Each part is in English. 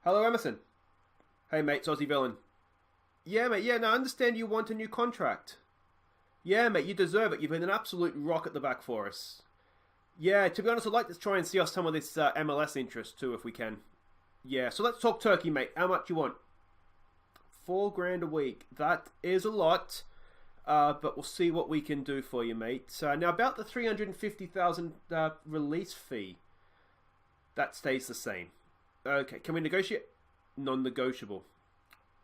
Hello, Emerson. Hey, mate, it's Aussie Villain. Yeah, mate, yeah, now I understand you want a new contract. Yeah, mate, you deserve it. You've been an absolute rock at the back for us. Yeah, to be honest, I'd like to try and see us some of this MLS interest too, if we can. Yeah, so let's talk turkey, mate. How much you want? 4 grand a week. That is a lot, but we'll see what we can do for you, mate. Now, about the 350,000 release fee, that stays the same. Okay, can we negotiate? Non-negotiable.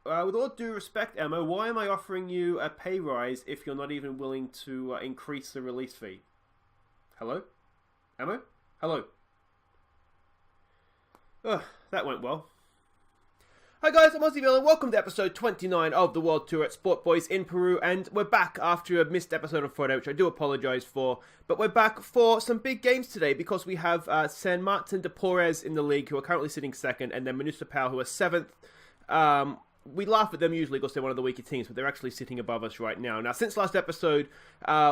With all due respect, Emma, why am I offering you a pay rise if you're not even willing to increase the release fee? Hello? Emma? Hello? Ugh, that went well. Hi guys, I'm Aussie and welcome to episode 29 of the World Tour at Sport Boys in Peru, and we're back after a missed episode on Friday, which I do apologise for, but we're back for some big games today because we have San Martin de Porres in the league, who are currently sitting second, and then Municipal, who are seventh. We laugh at them usually because they're one of the weaker teams, but they're actually sitting above us right now. Now, since last episode,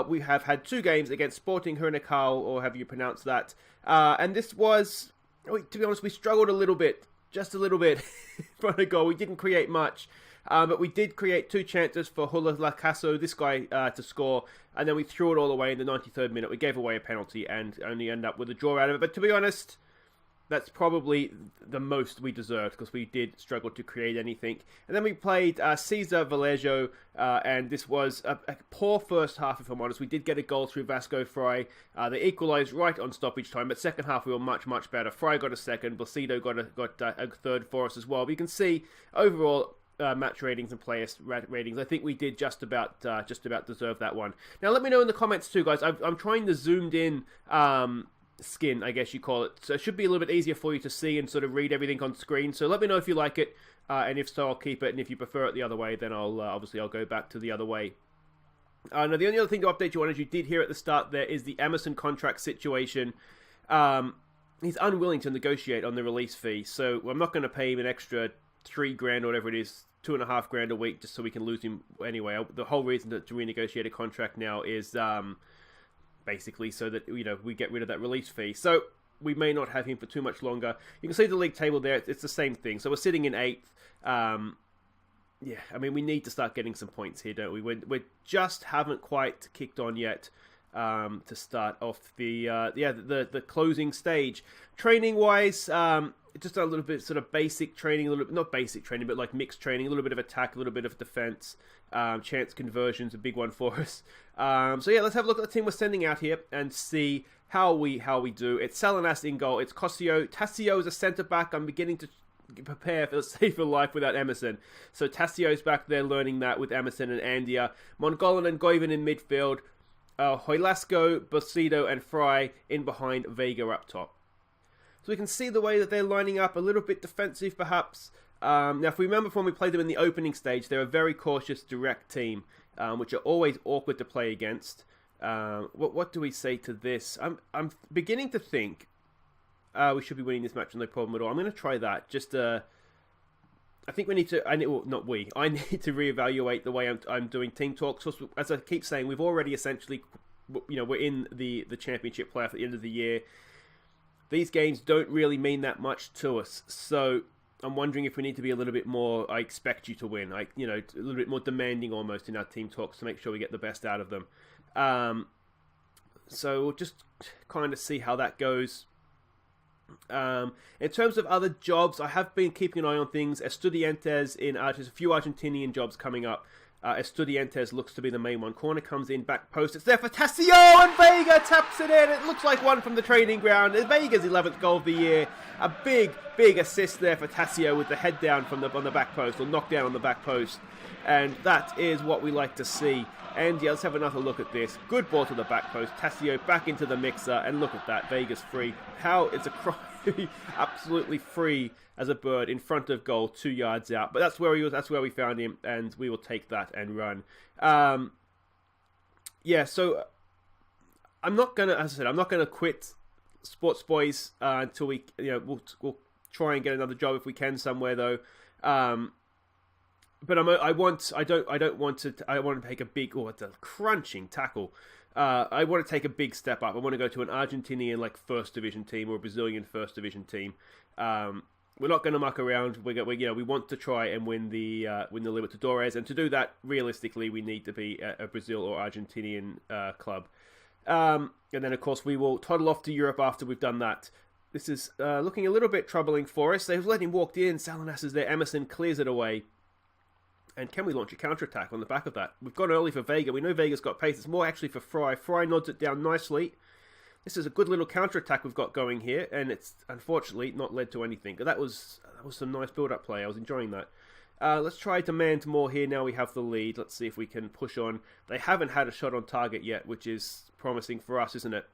we have had 2 games against Sporting Hernicao, or have you pronounced that, and this was, to be honest, we struggled a little bit. Just a little bit in front of goal. We didn't create much, but we did create 2 chances for Hula Lacasso, this guy, to score, and then we threw it all away in the 93rd minute. We gave away a penalty and only end up with a draw out of it. But to be honest, that's probably the most we deserved because we did struggle to create anything. And then we played Cesar Vallejo, and this was a poor first half, if I'm honest. We did get a goal through Vasco Fry. They equalised right on stoppage time, but second half we were much, much better. Fry got a second, Blacido got a third for us as well. But you can see, overall, match ratings and player ratings, I think we did just about deserve that one. Now, let me know in the comments too, guys. I'm trying the zoomed in skin, I guess you call it. So it should be a little bit easier for you to see and sort of read everything on screen. So let me know if you like it, and if so, I'll keep it. And if you prefer it the other way, then I'll go back to the other way. Now, the only other thing to update you on, as you did hear at the start, there is the Emerson contract situation. He's unwilling to negotiate on the release fee, so I'm not going to pay him an extra 3 grand or whatever it is, 2.5 grand a week, just so we can lose him anyway. The whole reason to renegotiate a contract now is basically so that we get rid of that release fee. So we may not have him for too much longer. You can see the league table there. It's the same thing. So we're sitting in 8th. Yeah, I mean, we need to start getting some points here, don't we? We just haven't quite kicked on yet to start off the closing stage. Training wise, just a little bit sort of basic training, not basic training, but like mixed training, a little bit of attack, a little bit of defense. Chance conversions, a big one for us. So yeah, let's have a look at the team we're sending out here and see how we do. It's Salinas in goal. It's Cosio. Tassio is a centre back. I'm beginning to prepare for safer life without Emerson. So Tassio's back there learning that with Emerson and Andia. Mongolan and Goiven in midfield. Hoilasco, Bosido and Fry in behind, Vega up top. So we can see the way that they're lining up, a little bit defensive perhaps. Now, if we remember from when we played them in the opening stage, they're a very cautious, direct team, which are always awkward to play against. What do we say to this? I'm beginning to think we should be winning this match, no problem at all. I'm going to try that. Just I think we need to. I need to reevaluate the way I'm doing team talks. So, as I keep saying, we've already essentially, we're in the championship playoff at the end of the year. These games don't really mean that much to us, so I'm wondering if we need to be a little bit more, I expect you to win, a little bit more demanding almost in our team talks to make sure we get the best out of them. So we'll just kind of see how that goes. In terms of other jobs, I have been keeping an eye on things. Estudiantes there's a few Argentinian jobs coming up. Estudiantes looks to be the main one. Corner comes in, back post. It's there for Tassio, and Vega taps it in. It looks like one from the training ground. It's Vega's 11th goal of the year. A big assist there for Tassio with the head down on the back post, or knockdown on the back post. And that is what we like to see. And yeah, let's have another look at this. Good ball to the back post. Tassio back into the mixer, and look at that. Vega's free. It's a cry. Absolutely free as a bird in front of goal, 2 yards out. But that's where he was. That's where we found him, and we will take that and run. Yeah. So I'm not gonna, as I said, I'm not gonna quit Sports Boys until we, we'll try and get another job if we can somewhere though. But I want to take a big, it's a crunching tackle. I want to take a big step up. I want to go to an Argentinian first division team or a Brazilian first division team. we're not going to muck around. We want to try and win the Libertadores, and to do that, realistically, we need to be a Brazil or Argentinian club. And then, of course, we will toddle off to Europe after we've done that. This is looking a little bit troubling for us. They've let him walk in. Salinas is there. Emerson clears it away. And can we launch a counter-attack on the back of that? We've gone early for Vega. We know Vega's got pace. It's more actually for Fry. Fry nods it down nicely. This is a good little counter-attack we've got going here. And it's, unfortunately, not led to anything. But that was some nice build-up play. I was enjoying that. Let's try to demand more here. Now we have the lead. Let's see if we can push on. They haven't had a shot on target yet, which is promising for us, isn't it?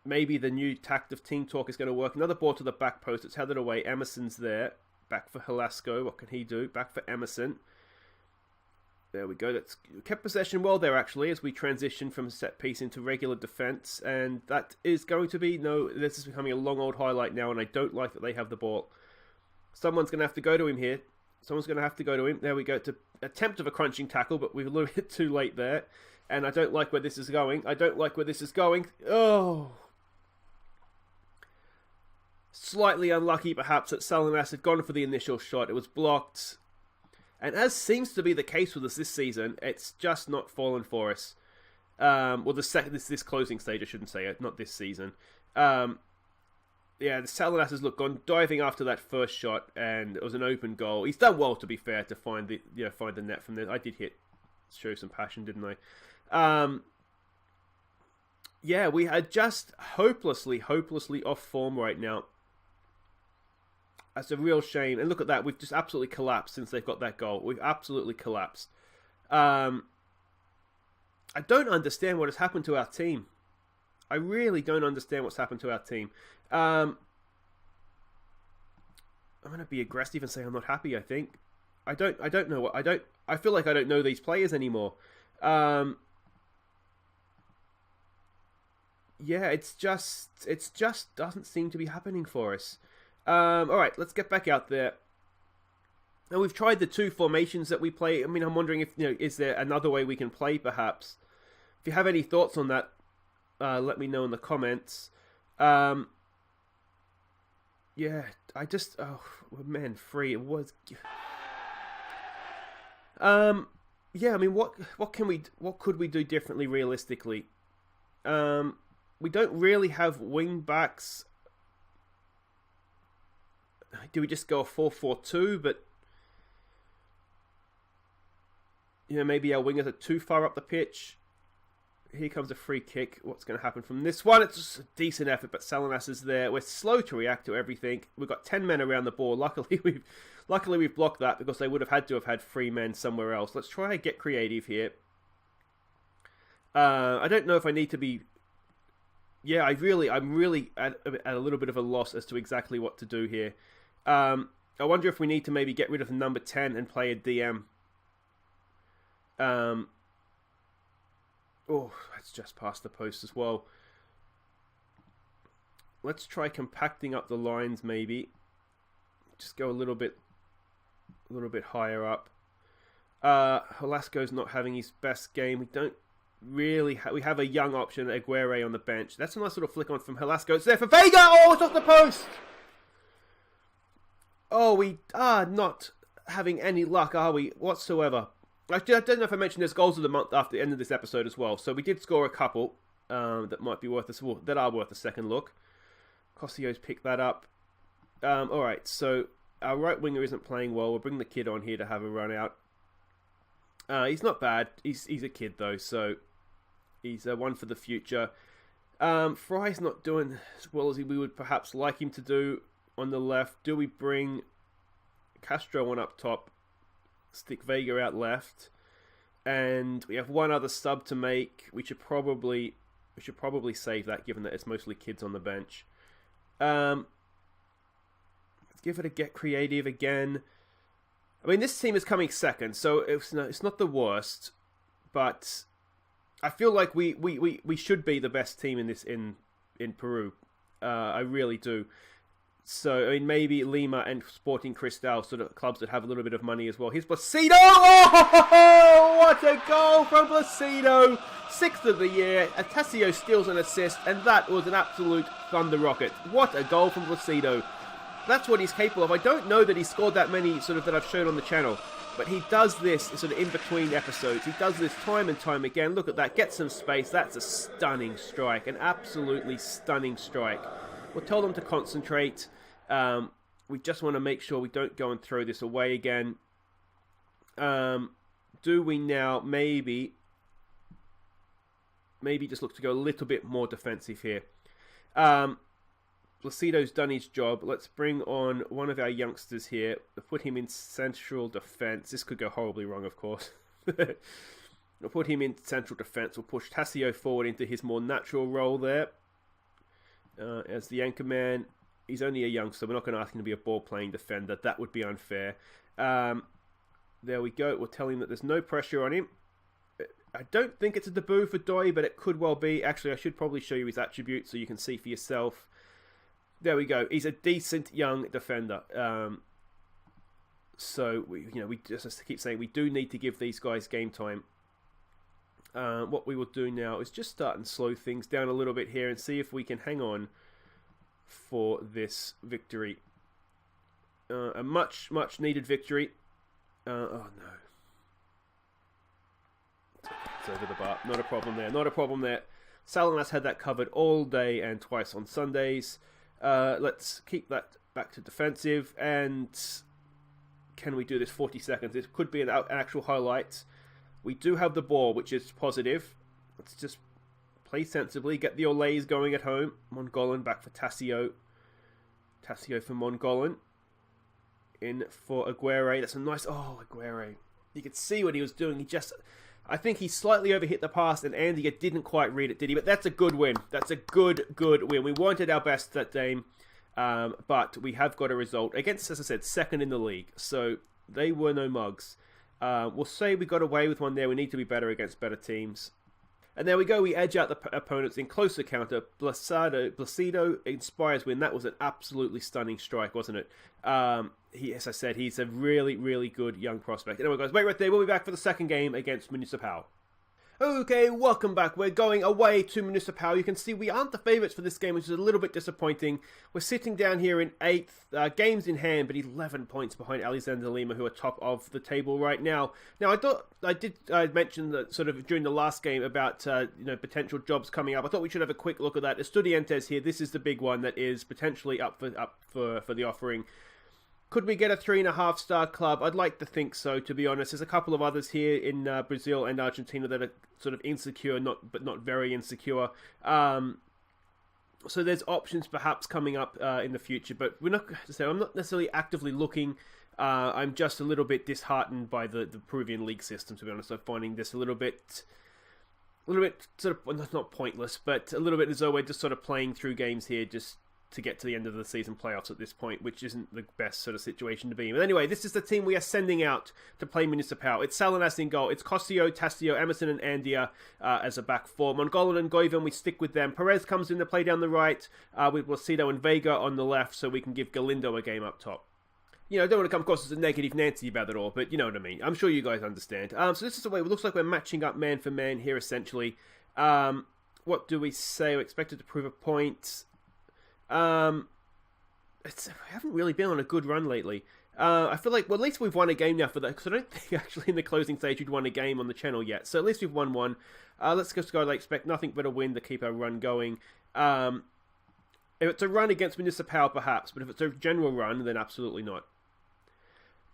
Maybe the new tact of team talk is going to work. Another ball to the back post. It's headed away. Emerson's there. Back for Velasco. What can he do? Back for Emerson. There we go. That's kept possession well there, actually, as we transition from set piece into regular defense. And that is going to be... No, this is becoming a long old highlight now, and I don't like that they have the ball. Someone's going to have to go to him here. Someone's going to have to go to him. There we go. To attempt of a crunching tackle, but we're a little bit too late there. And I don't like where this is going. I don't like where this is going. Oh... Slightly unlucky, perhaps, that Salinas had gone for the initial shot. It was blocked. And as seems to be the case with us this season, it's just not fallen for us. Well, this closing stage, I shouldn't say it, not this season. The Salinas has gone diving after that first shot, and it was an open goal. He's done well, to be fair, to find the net from there. I did show some passion, didn't I? We are just hopelessly off form right now. That's a real shame. And look at that. We've just absolutely collapsed since they've got that goal. We've absolutely collapsed. I don't understand what has happened to our team. I really don't understand what's happened to our team. I'm going to be aggressive and say I'm not happy, I think. I don't know what... I feel like I don't know these players anymore. It's just doesn't seem to be happening for us. Alright, let's get back out there. Now, we've tried the two formations that we play. I mean, I'm wondering if, is there another way we can play, perhaps? If you have any thoughts on that, let me know in the comments. Free. It was... what could we do differently realistically? We don't really have wing backs. Do we just go a 4-4-2? But maybe our wingers are too far up the pitch. Here comes a free kick. What's going to happen from this one? It's just a decent effort, but Salinas is there. We're slow to react to everything. We've got 10 men around the ball. Luckily we've blocked that, because they would have had to have had 3 men somewhere else. Let's try and get creative here. I don't know if I need to be... I'm really at a little bit of a loss as to exactly what to do here. I wonder if we need to maybe get rid of the number 10 and play a DM. That's just past the post as well. Let's try compacting up the lines, maybe. Just go a little bit higher up. Velasco's not having his best game. We don't really we have a young option, Aguirre, on the bench. That's a nice little flick on from Velasco. It's there for Vega! Oh, it's off the post! Oh, we are not having any luck, are we, whatsoever? Actually, I don't know if I mentioned there's goals of the month after the end of this episode as well. So we did score a couple that might be worth a second look. Cosio's picked that up. Alright, so our right winger isn't playing well. We'll bring the kid on here to have a run out. He's not bad. He's a kid, though, so he's one for the future. Fry's not doing as well as we would perhaps like him to do on the left. Do we bring Castro on up top? Stick Vega out left. And we have one other sub to make. We should probably save that, given that it's mostly kids on the bench. Let's give it a get creative again. I mean, this team is coming second, so it's not the worst, but I feel like we should be the best team in this in Peru. I really do. So, I mean, maybe Lima and Sporting Cristal, sort of clubs that have a little bit of money as well. Here's Placido! Oh, what a goal from Placido! 6th of the year. Atasio steals an assist, and that was an absolute thunder rocket. What a goal from Placido. that's what he's capable of. I don't know that he scored that many sort of that I've shown on the channel, but he does this sort of in between episodes. He does this time and time again. Look at that, get some space. That's a stunning strike, an absolutely stunning strike. We'll tell them to concentrate. We just want to make sure we don't go and throw this away again. Do we now maybe just look to go a little bit more defensive here? Placido's done his job. Let's bring on one of our youngsters here. Put him in central defense. This could go horribly wrong, of course. We'll put him in central defense. We'll push Tassio forward into his more natural role there. As the anchor man. He's only a youngster. We're not going to ask him to be a ball-playing defender. That would be unfair. There we go. We'll tell him that there's no pressure on him. I don't think it's a debut for Doi, but it could well be. Actually, I should probably show you his attributes so you can see for yourself. There we go. He's a decent young defender. So we just keep saying we do need to give these guys game time. What we will do now is just start and slow things down a little bit here and see if we can hang on for this victory. A much needed victory. Oh no. It's over the bar. Not a problem there. Not a problem there. Salinas had that covered all day and twice on Sundays. Let's keep that back to defensive. And can we do this 40 seconds? This could be an actual highlight. We do have the ball, which is positive. Let's just play sensibly. Get the Olays going at home. Mongolan back for Tassio. Tassio for Mongolan. In for Aguirre. That's a nice... Oh, Aguirre. You could see what he was doing. I think he slightly overhit the pass and Andy didn't quite read it, did he? But that's a good win. That's a good win. We wanted our best that game, but we have got a result against, as I said, second in the league. So they were no mugs. We'll say we got away with one there. We need to be better against better teams. And there we go. We edge out the opponents in close encounter. Placido inspires win. That was an absolutely stunning strike, wasn't it? As I said, he's a really good young prospect. Anyway, guys, wait right there. We'll be back for the second game against Municipal. Okay, welcome back. We're going away to Municipal. You can see we aren't the favourites for this game, which is a little bit disappointing. We're sitting down here in 8th, games in hand, but 11 points behind Alexander Lima, who are top of the table right now. Now, I mentioned that sort of during the last game about potential jobs coming up. I thought we should have a quick look at that. Estudiantes here. This is the big one that is potentially up for the offering. Could we get a 3.5-star club? I'd like to think so, to be honest. There's a couple of others here in Brazil and Argentina that are sort of insecure, but not very insecure. So there's options perhaps coming up in the future, but I'm not necessarily actively looking. I'm just a little bit disheartened by the Peruvian league system, to be honest. I'm finding this a little bit sort of, well, not pointless, but a little bit as though we're just sort of playing through games here just to get to the end of the season playoffs at this point, which isn't the best sort of situation to be in. But anyway, this is the team we are sending out to play Municipal. It's Salinas in goal. It's Cosio, Tassio, Emerson and Andia as a back four. Mongolan and Goivan, we stick with them. Perez comes in to play down the right with Placido and Vega on the left, so we can give Galindo a game up top. I don't want to come across as a negative Nancy about it all, but you know what I mean. I'm sure you guys understand. So this is the way it looks like we're matching up man for man here, essentially. What do we say? We're expected to prove a point. We haven't really been on a good run lately. I feel like, well, at least we've won a game now for that, because I don't think actually in the closing stage we'd won a game on the channel yet. So at least we've won one. Let's just go. I expect nothing but a win to keep our run going. If it's a run against Municipal, perhaps, but if it's a general run, then absolutely not.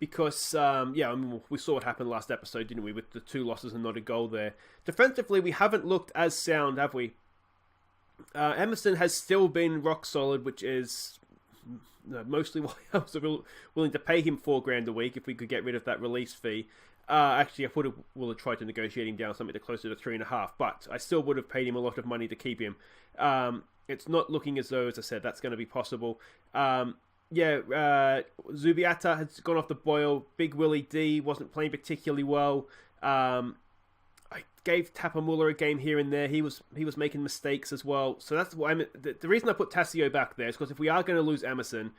Because, we saw what happened last episode, didn't we, with the 2 losses and not a goal there. Defensively, we haven't looked as sound, have we? Emerson has still been rock solid, which is mostly why I was willing to pay him $4,000 a week if we could get rid of that release fee. Actually, I would have tried to negotiate him down something to closer to 3.5, but I still would have paid him a lot of money to keep him. It's not looking as though, as I said, that's going to be possible. Zubiata has gone off the boil. Big Willie D wasn't playing particularly well. I gave Tapamula a game here and there. He was making mistakes as well. So that's why the reason I put Tassio back there is because if we are going to lose Emerson,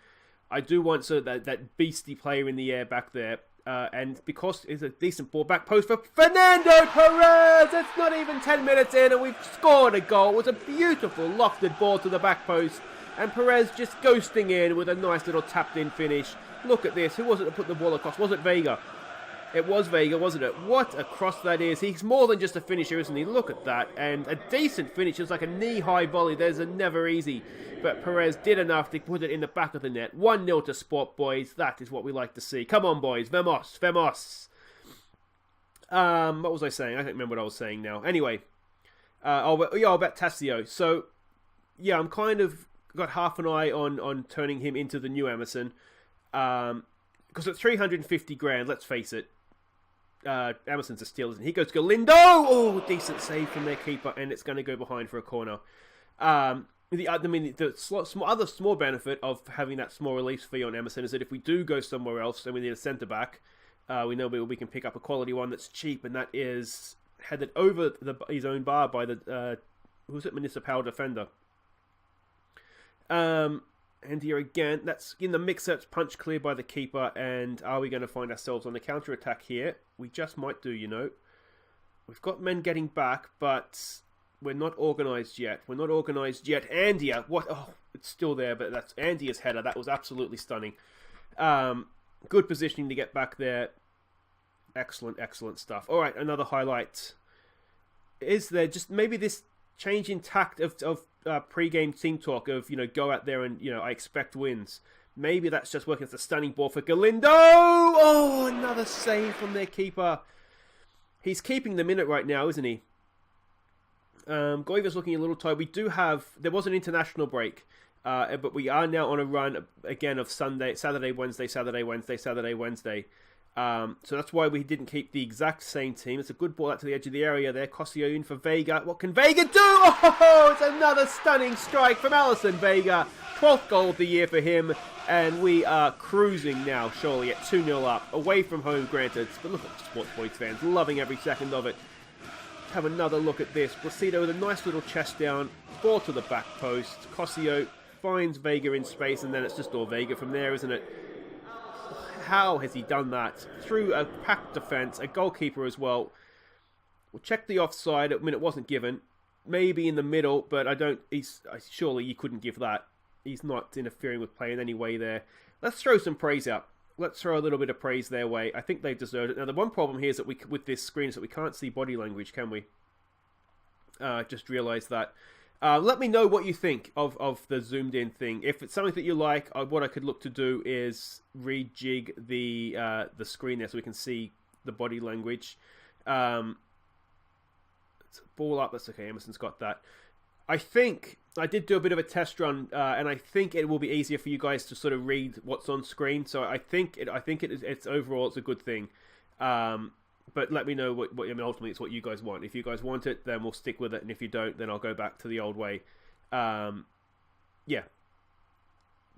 I do want that beastie player in the air back there. And because it's a decent ball back post for Fernando Perez. It's not even 10 minutes in and we've scored a goal. It was a beautiful lofted ball to the back post. And Perez just ghosting in with a nice little tapped-in finish. Look at this. Who was it that put the ball across? Was it Vega? It was Vega, wasn't it? What a cross that is. He's more than just a finisher, isn't he? Look at that. And a decent finish. It's like a knee-high volley. There's a never easy. But Perez did enough to put it in the back of the net. 1-0 to Sport, boys. That is what we like to see. Come on, boys. Vamos. Vamos. What was I saying? I don't remember what I was saying now. Anyway. I'll bet Tassio. So, yeah, I'm kind of got half an eye on turning him into the new Emerson. Because at 350 grand, let's face it, Emerson's a steal, isn't he? He goes Galindo! Oh, decent save from their keeper, and it's going to go behind for a corner. The other small benefit of having that small release fee on Emerson is that if we do go somewhere else and we need a centre-back, we know we can pick up a quality one that's cheap, and that is headed over his own bar by the, Municipal defender. And here again, that's in the mix. That's punch clear by the keeper. And are we going to find ourselves on the counter attack here? We just might do, you know. We've got men getting back, but we're not organised yet. Andia, what? Oh, it's still there, but that's Andia's header. That was absolutely stunning. Good positioning to get back there. Excellent, excellent stuff. All right, another highlight. Is there just maybe this change in tact of pre-game team talk of, go out there and, I expect wins. Maybe that's just working. It's a stunning ball for Galindo. Oh, another save from their keeper. He's keeping them in it right now, isn't he? Goiver's looking a little tired. There was an international break, but we are now on a run again of Saturday, Wednesday. So that's why we didn't keep the exact same team. It's a good ball out to the edge of the area there. Cosio in for Vega. What can Vega do? Oh, it's another stunning strike from Alisson Vega. 12th goal of the year for him. And we are cruising now, surely, at 2-0 up. Away from home, granted. But look at the Sports Boys fans, loving every second of it. Have another look at this. Placido with a nice little chest down. Ball to the back post. Cosio finds Vega in space, and then it's just all Vega from there, isn't it? How has he done that? Through a packed defence, a goalkeeper as well. We'll check the offside. I mean, it wasn't given. Maybe in the middle, but surely you couldn't give that. He's not interfering with play in any way there. Let's throw some praise out. Let's throw a little bit of praise their way. I think they've deserved it. Now, the one problem here is that with this screen is that we can't see body language, can we? Just realised that. Let me know what you think of the zoomed in thing. If it's something that you like, what I could look to do is rejig the screen there so we can see the body language. Ball up, that's okay, Emerson's got that. I think I did do a bit of a test run, and I think it will be easier for you guys to sort of read what's on screen. So I think it's overall it's a good thing. But let me know what ultimately it's what you guys want. If you guys want it, then we'll stick with it, and if you don't, then I'll go back to the old way. Yeah.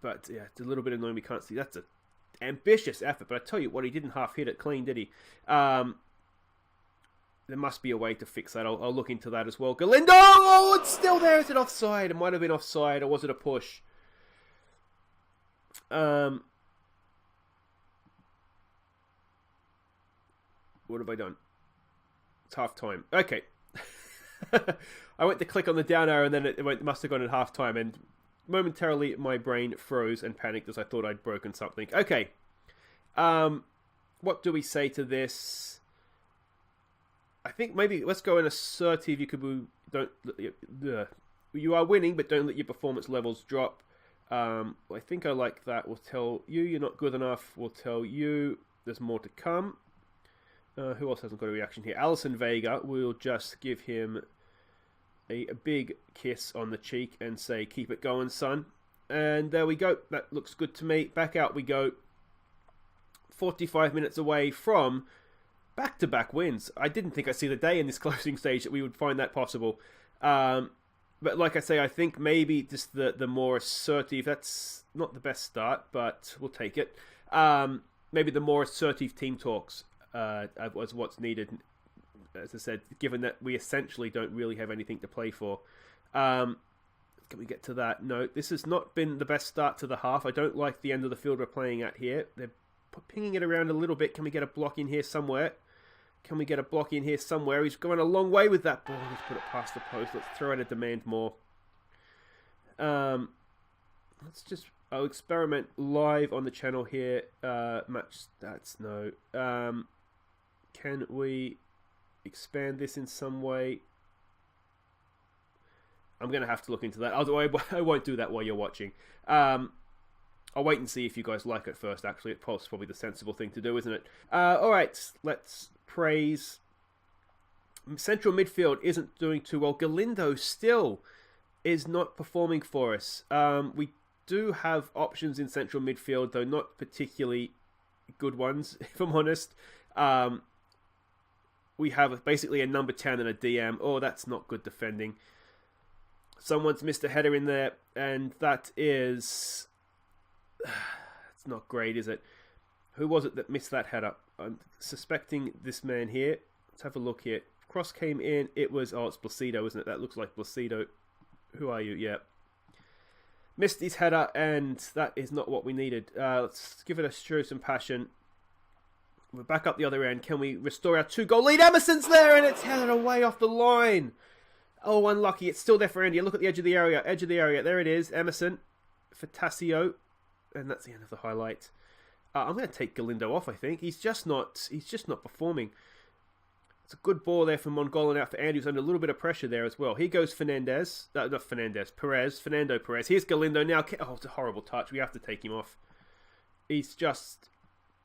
But yeah, it's a little bit annoying we can't see. That's an ambitious effort, but I tell you what, he didn't half hit it clean, did he? There must be a way to fix that. I'll look into that as well. Galindo! Oh, it's still there. Is it offside? It might have been offside, or was it a push? What have I done? It's half time. Okay. I went to click on the down arrow and then it must have gone at half time, and momentarily my brain froze and panicked as I thought I'd broken something. Okay. What do we say to this? I think maybe let's go in assertive. You are winning, but don't let your performance levels drop. I think I like that. We'll tell you you're not good enough. We'll tell you there's more to come. Who else hasn't got a reaction here? Alisson Vega. We'll just give him a big kiss on the cheek and say, keep it going, son. And there we go. That looks good to me. Back out we go. 45 minutes away from back-to-back wins. I didn't think I'd see the day in this closing stage that we would find that possible. But like I say, I think maybe just the more assertive, that's not the best start, but we'll take it. Maybe the more assertive team talks was what's needed, as I said, given that we essentially don't really have anything to play for. Can we get to that? No, this has not been the best start to the half. I don't like the end of the field we're playing at here. They're pinging it around a little bit. Can we get a block in here somewhere? He's going a long way with that ball. Let's put it past the post. Let's throw out a demand more. I'll experiment live on the channel here. Match stats, no. Can we expand this in some way? I'm going to have to look into that. I won't do that while you're watching. I'll wait and see if you guys like it first, actually. It's probably the sensible thing to do, isn't it? Alright, let's praise. Central midfield isn't doing too well. Galindo still is not performing for us. We do have options in central midfield, though not particularly good ones, if I'm honest. We have basically a number 10 and a DM. Oh, that's not good defending. Someone's missed a header in there, and that is... it's not great, is it? Who was it that missed that header? I'm suspecting this man here. Let's have a look here. Cross came in. It was... Oh, it's Placido, isn't it? That looks like Placido. Who are you? Yeah. Missed his header, and that is not what we needed. Let's give it a show some passion. We're back up the other end. Can we restore our 2-goal lead? Emerson's there, and it's headed away off the line. Oh, unlucky. It's still there for Andy. Look at the edge of the area. Edge of the area. There it is. Emerson for Tassio. And that's the end of the highlight. I'm going to take Galindo off, I think. He's just not performing. It's a good ball there from Mongolan out for Andy, who's under a little bit of pressure there as well. Here goes Fernandez. Not Fernandez. Perez. Fernando Perez. Here's Galindo now. Oh, it's a horrible touch. We have to take him off. He's just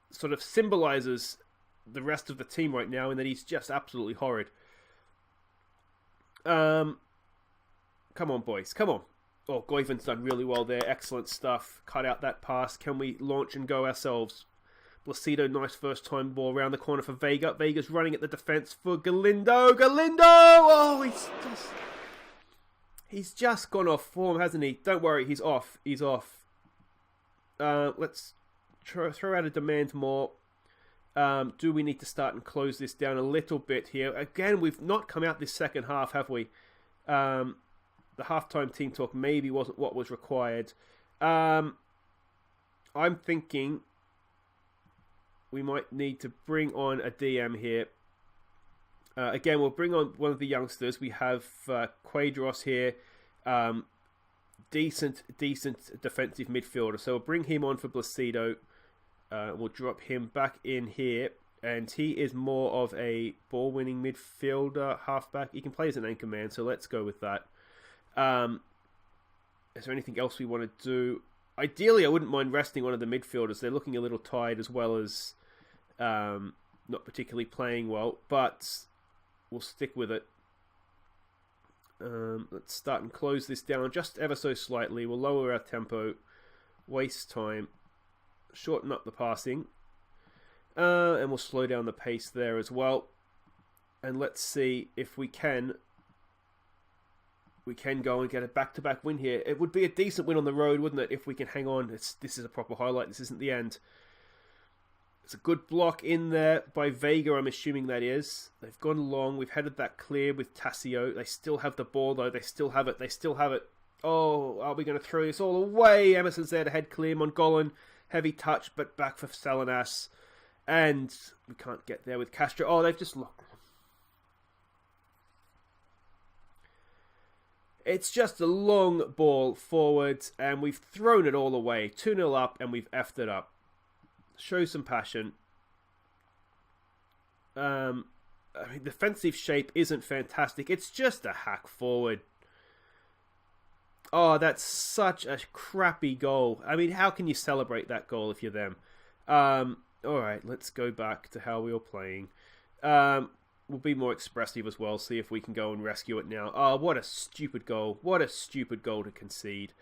sort of symbolises the rest of the team right now in that he's just absolutely horrid. Come on, boys. Come on. Oh, Goiven's done really well there. Excellent stuff. Cut out that pass. Can we launch and go ourselves? Placido, nice first time ball around the corner for Vega. Vega's running at the defence for Galindo. Galindo! Oh, he's just gone off form, hasn't he? Don't worry, he's off. He's off. Let's throw out a demand more. Do we need to start and close this down a little bit here? Again, we've not come out this second half, have we? The halftime team talk maybe wasn't what was required. I'm thinking we might need to bring on a DM here. Again, we'll bring on one of the youngsters. We have Quadros here. Decent defensive midfielder. So we'll bring him on for Placido. We'll drop him back in here. And he is more of a ball-winning midfielder, halfback. He can play as an anchor man, so let's go with that. Is there anything else we want to do? Ideally, I wouldn't mind resting one of the midfielders. They're looking a little tired as well as not particularly playing well, but we'll stick with it. Let's start and close this down just ever so slightly. We'll lower our tempo, waste time, shorten up the passing, and we'll slow down the pace there as well. And let's see if we can go and get a back-to-back win here. It would be a decent win on the road, wouldn't it, if we can hang on. This is a proper highlight. This isn't the end. It's a good block in there by Vega, I'm assuming that is. They've gone long. We've headed that clear with Tassio. They still have the ball, though. They still have it. They still have it. Oh, are we going to throw this all away? Emerson's there to head clear. Mongolan, heavy touch, but back for Salinas. And we can't get there with Castro. Oh, they've just locked. It's just a long ball forward, and we've thrown it all away. 2-0 up, and we've effed it up. Show some passion. I mean, defensive shape isn't fantastic. It's just a hack forward. Oh, that's such a crappy goal. I mean, how can you celebrate that goal if you're them? Alright, let's go back to how we were playing. We'll be more expressive as well. See if we can go and rescue it now. Oh, what a stupid goal. What a stupid goal to concede.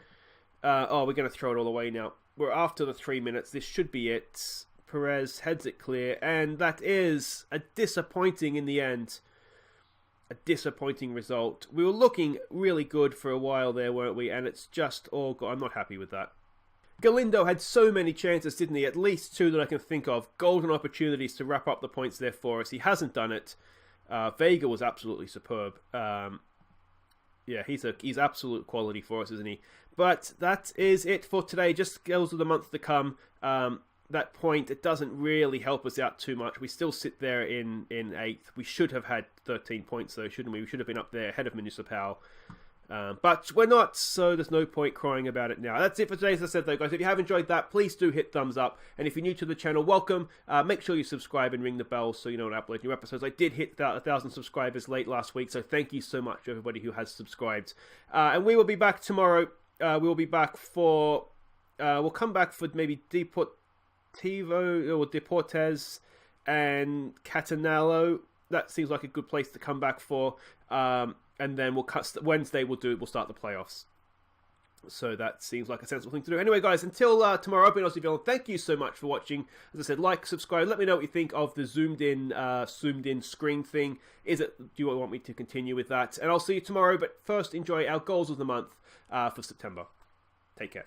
Oh, we're going to throw it all away now. We're after the 3 minutes. This should be it. Perez heads it clear. And that is a disappointing in the end. A disappointing result. We were looking really good for a while there, weren't we? And it's just all gone. I'm not happy with that. Galindo had so many chances, didn't he? At least 2 that I can think of. Golden opportunities to wrap up the points there for us. He hasn't done it. Vega was absolutely superb. Yeah, he's absolute quality for us, isn't he? But that is it for today. Just goals of the month to come. That point, it doesn't really help us out too much. We still sit there in 8th. We should have had 13 points, though, shouldn't we? We should have been up there ahead of Municipal. But we're not, so there's no point crying about it now. That's it for today. As I said, though, guys, if you have enjoyed that, please do hit thumbs up. And if you're new to the channel, welcome. Make sure you subscribe and ring the bell so you know when I upload new episodes. I did hit 1,000 subscribers late last week, so thank you so much to everybody who has subscribed. And we will be back tomorrow. We will be back for... we'll come back for maybe Deportivo or Deportes and Catanalo. That seems like a good place to come back for. And then we'll cut Wednesday. We'll start the playoffs. So that seems like a sensible thing to do. Anyway, guys, until tomorrow, I've been Aussie Villain. Thank you so much for watching. As I said, like, subscribe. Let me know what you think of the zoomed in screen thing. Do you want me to continue with that? And I'll see you tomorrow. But first, enjoy our goals of the month for September. Take care.